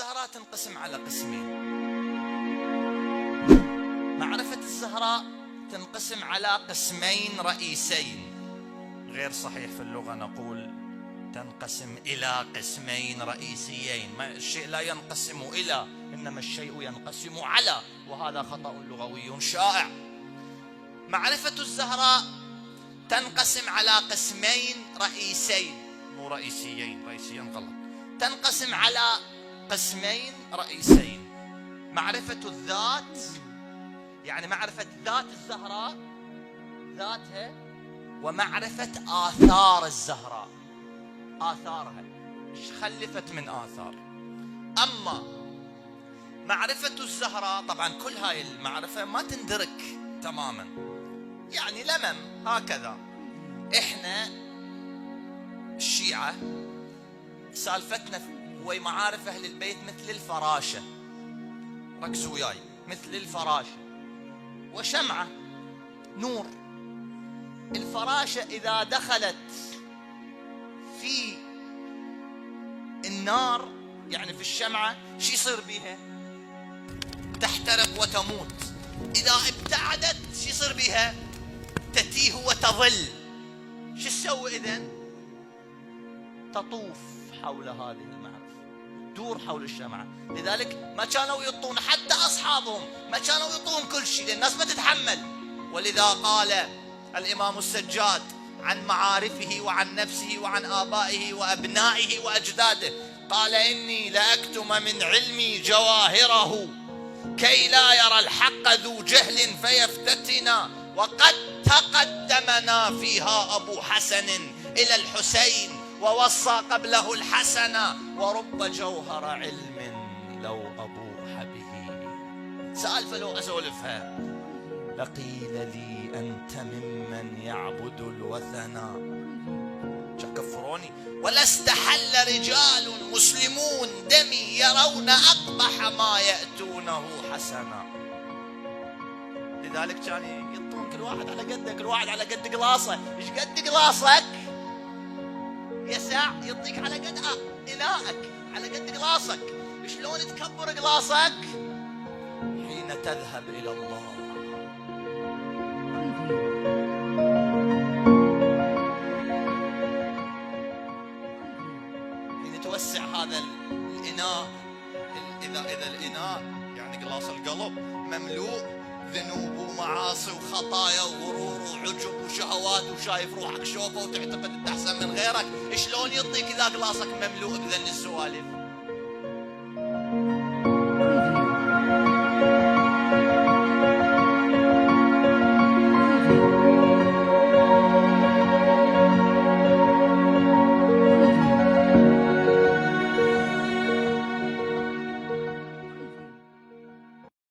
الزهراء تنقسم على قسمين. معرفة الزهراء تنقسم على قسمين رئيسين. غير صحيح في اللغة نقول تنقسم إلى قسمين رئيسيين. الشيء لا ينقسم إلى، إنما الشيء ينقسم على، وهذا خطأ لغوي شائع. معرفة الزهراء تنقسم على قسمين رئيسين، مو رئيسيين، رئيسيين غلط. تنقسم على قسمين رئيسين: معرفة الذات، يعني معرفة ذات الزهراء ذاتها، ومعرفة آثار الزهراء، آثارها ايش خلفت من آثار. أما معرفة الزهراء طبعا كل هاي المعرفة ما تندرك تماما، يعني لمم هكذا. احنا الشيعة سالفتنا ومعارف أهل البيت مثل الفراشة، ركزوا وياي، مثل الفراشة وشمعة نور. الفراشة إذا دخلت في النار، يعني في الشمعة، شو يصير بيها؟ تحترق وتموت. إذا ابتعدت شو يصير بيها؟ تتيه وتظل. شو تسوي إذن؟ تطوف حول هذه المعرفة، تدور حول الشمعة. لذلك ما كانوا يعطون حتى أصحابهم، ما كانوا يعطون كل شيء، الناس ما تتحمل. ولذا قال الإمام السجاد عن معارفه وعن نفسه وعن آبائه وأبنائه وأجداده، قال: إني لأكتم من علمي جواهره كي لا يرى الحق ذو جهل فيفتتنا، وقد تقدمنا فيها أبو حسن إلى الحسين ووصى قبله الحسن، ورب جوهر علم لو أبوح به. سألفة لو أسولفها: لقيل لي أنت ممن يعبد الوثنا كفروني، ولا استحل رجال مسلمون دمي يرون أقبح ما يأتونه حسنا. لذلك كان يعطون كل واحد على قده، كل واحد على قد قلاصه. ايش قد قلاصك يسع يعطيك على قد إناءك، على قد قلاصك. شلون تكبر قلاصك؟ حين تذهب إلى الله. حين توسع هذا الإناء، إذا الإناء يعني قلاص القلب مملوء ذنوب ومعاصي وخطايا وغرور وعجب وشهوات، وشايف روحك شوفه وتعتقد انت احسن من غيرك، شلون يعطيك اذا قلاصك مملوء بذن السوالف؟